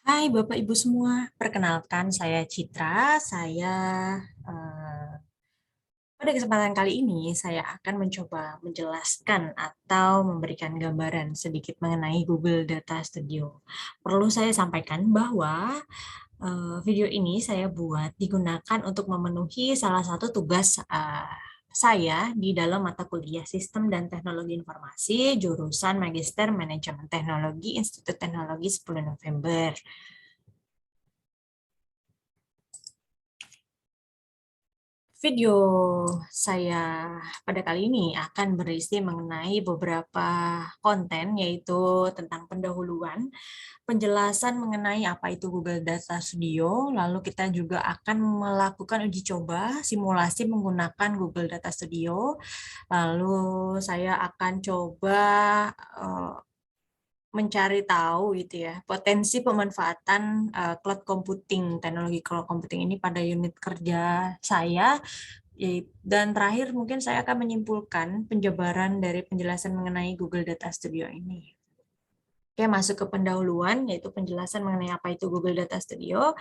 Hai Bapak Ibu semua, perkenalkan saya Citra. Eh, Pada kesempatan kali ini saya akan mencoba menjelaskan atau memberikan gambaran sedikit mengenai Google Data Studio. Perlu saya sampaikan bahwa video ini saya buat digunakan untuk memenuhi salah satu tugas saya di dalam mata kuliah Sistem dan Teknologi Informasi jurusan Magister Manajemen Teknologi Institut Teknologi 10 November. Video saya pada kali ini akan berisi mengenai beberapa konten, yaitu tentang pendahuluan, penjelasan mengenai apa itu Google Data Studio, lalu kita juga akan melakukan uji coba simulasi menggunakan Google Data Studio, lalu saya akan coba eh, mencari tahu gitu ya potensi pemanfaatan cloud computing, teknologi cloud computing ini pada unit kerja saya. Dan terakhir mungkin saya akan menyimpulkan penjabaran dari penjelasan mengenai Google Data Studio ini. Oke, masuk ke pendahuluan, yaitu penjelasan mengenai apa itu Google Data Studio.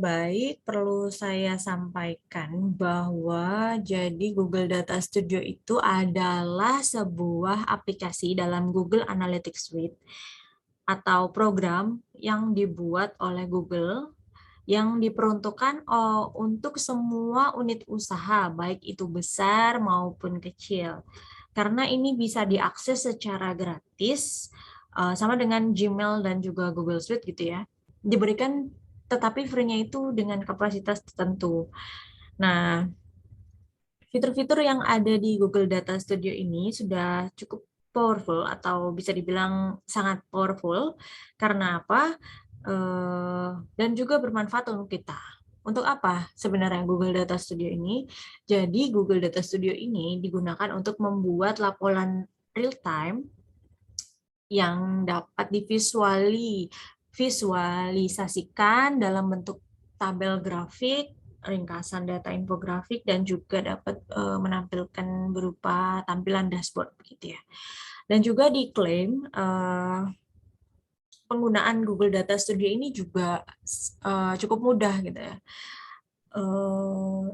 Baik, perlu saya sampaikan bahwa jadi Google Data Studio itu adalah sebuah aplikasi dalam Google Analytics Suite atau program yang dibuat oleh Google yang diperuntukkan untuk semua unit usaha, baik itu besar maupun kecil. Karena ini bisa diakses secara gratis, sama dengan Gmail dan juga Google Suite gitu ya. Diberikan, tetapi free-nya itu dengan kapasitas tertentu. Nah, fitur-fitur yang ada di Google Data Studio ini sudah cukup powerful atau bisa dibilang sangat powerful. Karena apa? Dan juga bermanfaat untuk kita. Untuk apa sebenarnya Google Data Studio ini? Jadi Google Data Studio ini digunakan untuk membuat laporan real time yang dapat visualisasikan dalam bentuk tabel grafik, ringkasan data infografik, dan juga dapat menampilkan berupa tampilan dashboard gitu ya. Dan juga diklaim penggunaan Google Data Studio ini juga cukup mudah gitu ya.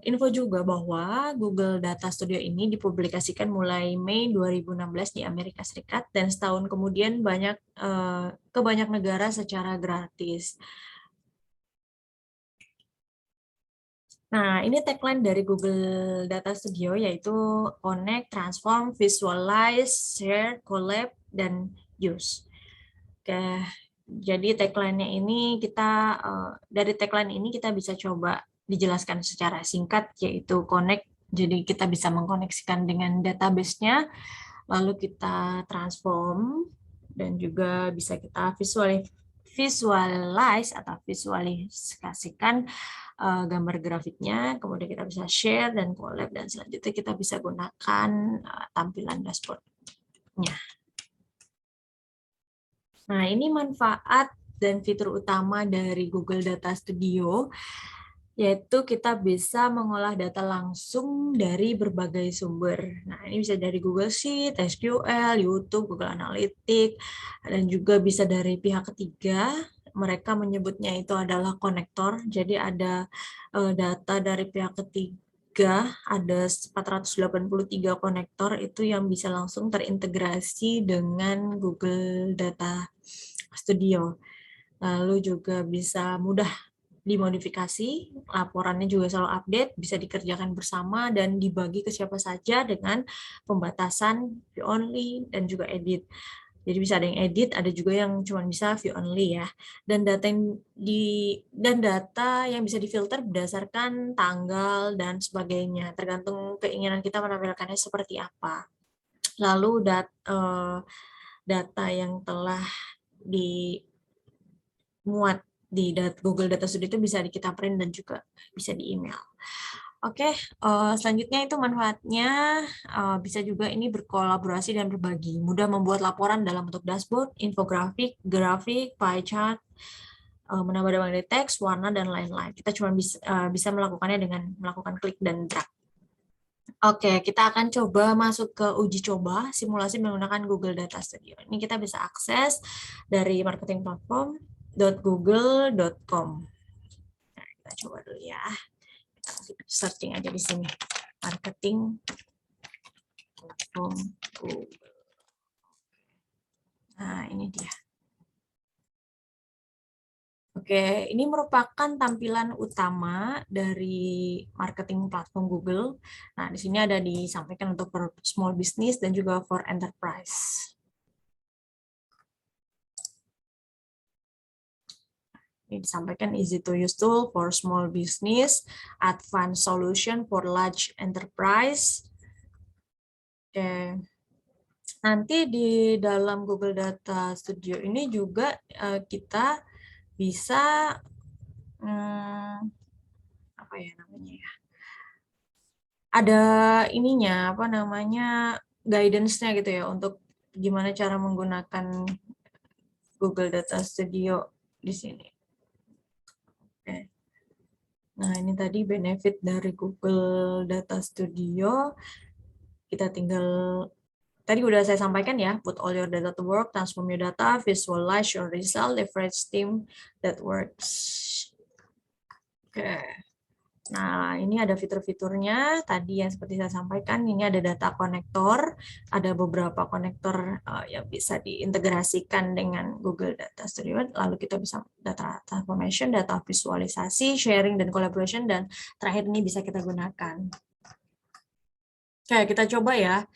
Info juga bahwa Google Data Studio ini dipublikasikan mulai Mei 2016 di Amerika Serikat dan setahun kemudian ke banyak negara secara gratis. Nah, ini tagline dari Google Data Studio, yaitu Connect, Transform, Visualize, Share, Collab, dan Use. Oke, jadi tagline-nya ini dari tagline ini kita bisa coba dijelaskan secara singkat, yaitu connect. Jadi kita bisa mengkoneksikan dengan database-nya, lalu kita transform, dan juga bisa kita visualize atau visualisasikan gambar grafiknya, kemudian kita bisa share dan collab, dan selanjutnya kita bisa gunakan tampilan dashboard-nya. Nah, ini manfaat dan fitur utama dari Google Data Studio, yaitu kita bisa mengolah data langsung dari berbagai sumber. Nah, ini bisa dari Google Sheet, SQL, YouTube, Google Analytics, dan juga bisa dari pihak ketiga. Mereka menyebutnya itu adalah konektor. Jadi ada data dari pihak ketiga, ada 483 konektor itu yang bisa langsung terintegrasi dengan Google Data Studio. Lalu juga bisa mudah dimodifikasi, laporannya juga selalu update, bisa dikerjakan bersama dan dibagi ke siapa saja dengan pembatasan view only dan juga edit. Jadi bisa ada yang edit, ada juga yang cuma bisa view only ya. Dan data yang bisa difilter berdasarkan tanggal dan sebagainya, tergantung keinginan kita menampilkannya seperti apa. Lalu data yang telah dimuat di Google Data Studio itu bisa kita print dan juga bisa di email. Oke, selanjutnya itu manfaatnya bisa juga ini berkolaborasi dan berbagi, mudah membuat laporan dalam bentuk dashboard, infografik, grafik, pie chart, menambah dari teks, warna, dan lain-lain. Kita cuma bisa melakukannya dengan melakukan klik dan drag. Oke, kita akan coba masuk ke uji coba simulasi menggunakan Google Data Studio. Ini kita bisa akses dari marketingplatform.google.com. Nah, kita coba dulu ya. Kita searching aja di sini. Marketing platform Google. Nah, ini dia. Oke, ini merupakan tampilan utama dari marketing platform Google. Nah, di sini ada disampaikan untuk for small business dan juga for enterprise. Ini disampaikan easy to use tool for small business, advanced solution for large enterprise. Oke. Nanti di dalam Google Data Studio ini juga kita bisa apa ya namanya ya? Ada ininya apa namanya guidance-nya gitu ya untuk gimana cara menggunakan Google Data Studio di sini. Oke. Nah, ini tadi benefit dari Google Data Studio. Kita tinggal, tadi udah saya sampaikan ya, put all your data to work, transform your data, visualize your result, leverage team that works. Oke. Nah, ini ada fitur-fiturnya. Tadi yang seperti saya sampaikan, ini ada data konektor. Ada beberapa konektor yang bisa diintegrasikan dengan Google Data Studio. Lalu kita bisa data transformation, data visualisasi, sharing, dan collaboration. Dan terakhir ini bisa kita gunakan. Oke, kita coba ya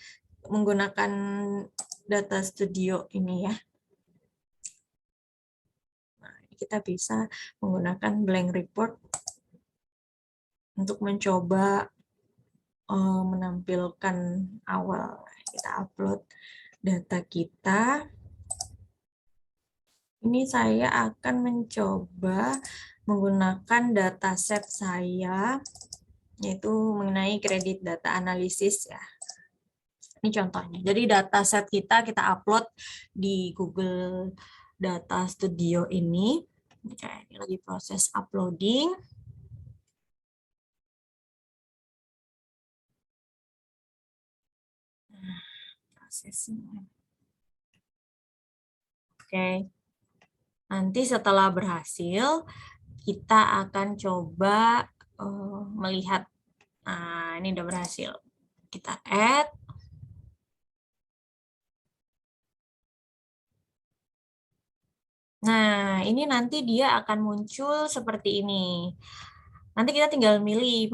menggunakan Data Studio ini ya. Nah, kita bisa menggunakan blank report untuk mencoba menampilkan awal. Kita upload data kita. Ini saya akan mencoba menggunakan dataset saya, yaitu mengenai kredit data analisis ya. Ini contohnya. Jadi dataset kita upload di Google Data Studio ini. Oke, ini lagi proses uploading. Prosesnya. Oke. Nanti setelah berhasil, kita akan coba melihat. Nah, ini udah berhasil. Kita add. Nah, ini nanti dia akan muncul seperti ini. Nanti kita tinggal milih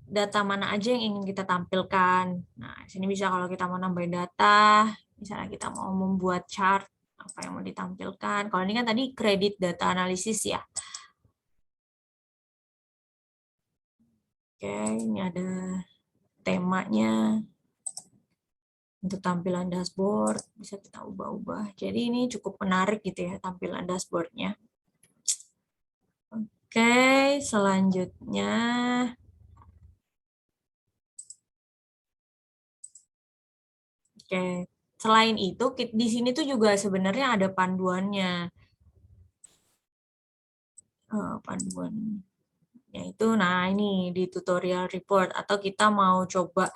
data mana aja yang ingin kita tampilkan. Nah, di sini bisa kalau kita mau nambahin data, misalnya kita mau membuat chart, apa yang mau ditampilkan. Kalau ini kan tadi kredit data analisis ya. Oke, ini ada temanya. Untuk tampilan dashboard, bisa kita ubah-ubah. Jadi ini cukup menarik gitu ya, tampilan dashboardnya. Oke, selanjutnya. Oke, selain itu, di sini tuh juga sebenarnya ada panduannya. Panduan yaitu nah ini di tutorial report atau kita mau coba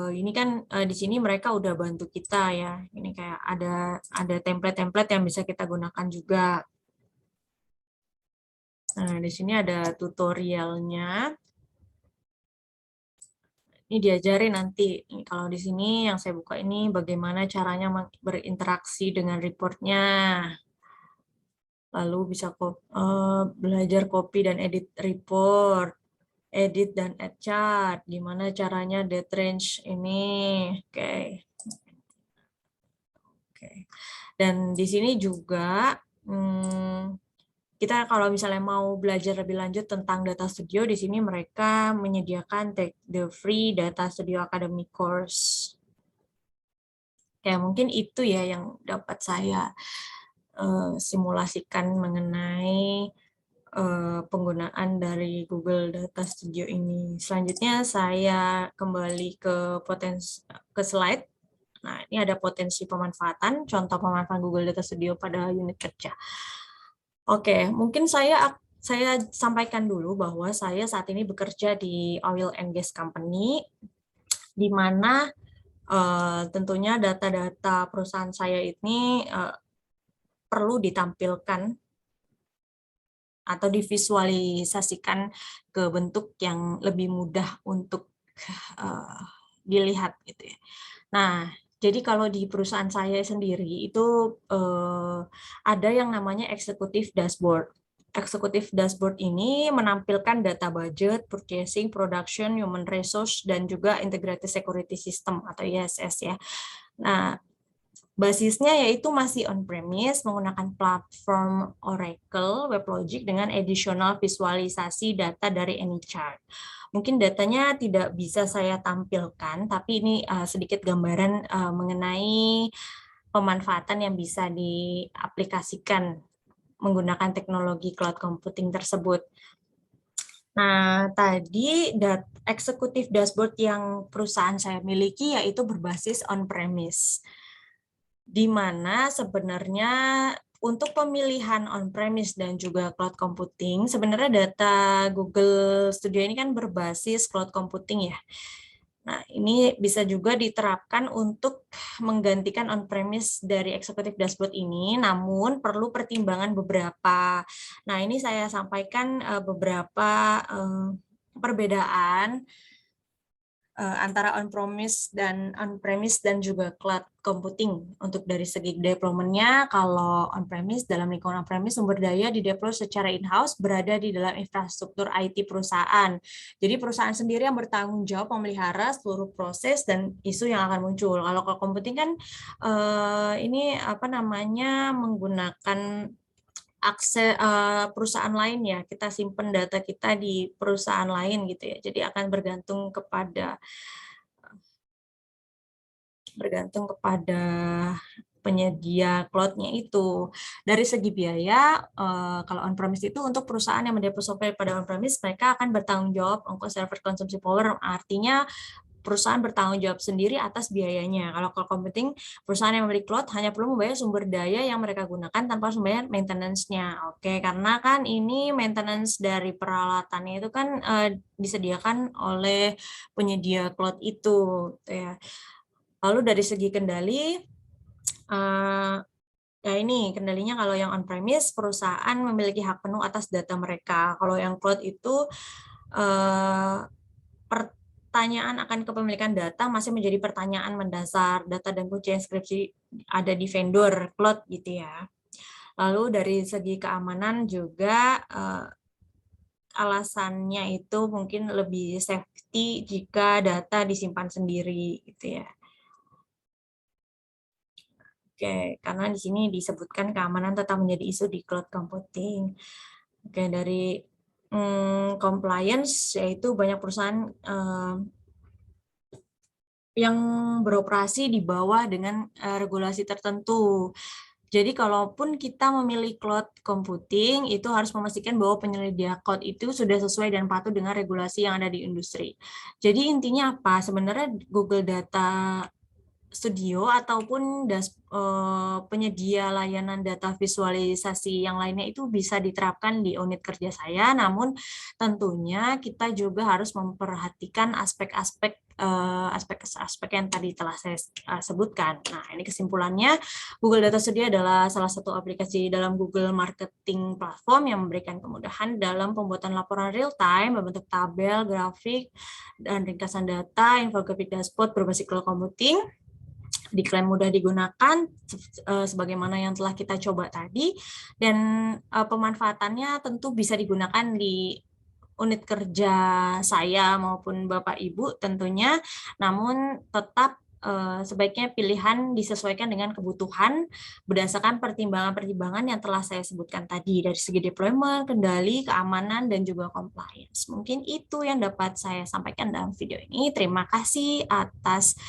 ini kan di sini mereka udah bantu kita ya, ini kayak ada template-template yang bisa kita gunakan juga. Nah, di sini ada tutorialnya, ini diajarin nanti. Kalau di sini yang saya buka ini bagaimana caranya berinteraksi dengan reportnya. Lalu bisa belajar copy dan edit report, edit dan add chart, gimana caranya date range ini. Oke. Oke. Dan di sini juga kita kalau misalnya mau belajar lebih lanjut tentang Data Studio, di sini mereka menyediakan the free Data Studio Academy course. Ya, mungkin itu ya yang dapat saya simulasikan mengenai penggunaan dari Google Data Studio ini. Selanjutnya saya kembali ke slide. Nah, ini ada potensi pemanfaatan, contoh pemanfaatan Google Data Studio pada unit kerja. Oke, mungkin saya sampaikan dulu bahwa saya saat ini bekerja di oil and gas company. di mana tentunya data-data perusahaan saya ini perlu ditampilkan atau divisualisasikan ke bentuk yang lebih mudah untuk dilihat gitu ya. Nah, jadi kalau di perusahaan saya sendiri itu ada yang namanya executive dashboard. Executive dashboard ini menampilkan data budget, purchasing, production, human resource, dan juga integrated security system atau ISS ya. Nah, basisnya yaitu masih on-premise menggunakan platform Oracle WebLogic dengan additional visualisasi data dari AnyChart. Mungkin datanya tidak bisa saya tampilkan, tapi ini sedikit gambaran mengenai pemanfaatan yang bisa diaplikasikan menggunakan teknologi cloud computing tersebut. Nah, tadi eksekutif dashboard yang perusahaan saya miliki yaitu berbasis on-premise, di mana sebenarnya untuk pemilihan on-premise dan juga cloud computing, sebenarnya data Google Studio ini kan berbasis cloud computing ya. Nah, ini bisa juga diterapkan untuk menggantikan on-premise dari executive dashboard ini, namun perlu pertimbangan beberapa. Nah, ini saya sampaikan beberapa perbedaan antara on-premise dan juga cloud computing. Untuk dari segi deployment-nya, kalau on-premise, dalam lingkungan on-premise, sumber daya dideploy secara in-house berada di dalam infrastruktur IT perusahaan. Jadi perusahaan sendiri yang bertanggung jawab memelihara seluruh proses dan isu yang akan muncul. Kalau cloud computing kan ini menggunakan akses perusahaan lain ya, kita simpan data kita di perusahaan lain gitu ya. Jadi akan bergantung kepada penyedia cloud-nya itu. Dari segi biaya, kalau on-premise itu untuk perusahaan yang mendevelop software pada on-premise, mereka akan bertanggung jawab ongkos server konsumsi power, artinya perusahaan bertanggung jawab sendiri atas biayanya. Kalau cloud computing, perusahaan yang memiliki cloud hanya perlu membayar sumber daya yang mereka gunakan tanpa harus membayar maintenance-nya. Oke, karena kan ini maintenance dari peralatannya itu kan disediakan oleh penyedia cloud itu. Ya. Lalu dari segi kendali, ya ini kendalinya kalau yang on-premise, perusahaan memiliki hak penuh atas data mereka. Kalau yang cloud itu, pertanyaan akan kepemilikan data masih menjadi pertanyaan mendasar. Data dan kunci inskripsi ada di vendor cloud gitu ya. Lalu dari segi keamanan juga alasannya itu mungkin lebih safety jika data disimpan sendiri gitu ya. Oke, karena di sini disebutkan keamanan tetap menjadi isu di cloud computing. Oke, dari compliance, yaitu banyak perusahaan yang beroperasi di bawah dengan regulasi tertentu. Jadi kalaupun kita memilih cloud computing, itu harus memastikan bahwa penyedia cloud itu sudah sesuai dan patuh dengan regulasi yang ada di industri. Jadi intinya apa? Sebenarnya Google Data Studio ataupun penyedia layanan data visualisasi yang lainnya itu bisa diterapkan di unit kerja saya, namun tentunya kita juga harus memperhatikan aspek-aspek yang tadi telah saya sebutkan. Nah, ini kesimpulannya, Google Data Studio adalah salah satu aplikasi dalam Google Marketing Platform yang memberikan kemudahan dalam pembuatan laporan real-time berbentuk tabel, grafik, dan ringkasan data, infografik dashboard berbasis cloud computing. Diklaim mudah digunakan sebagaimana yang telah kita coba tadi, dan pemanfaatannya tentu bisa digunakan di unit kerja saya maupun Bapak Ibu tentunya, namun tetap sebaiknya pilihan disesuaikan dengan kebutuhan berdasarkan pertimbangan-pertimbangan yang telah saya sebutkan tadi dari segi deployment, kendali, keamanan, dan juga compliance. Mungkin itu yang dapat saya sampaikan dalam video ini. Terima kasih atas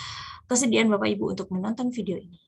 kesediaan Bapak Ibu untuk menonton video ini.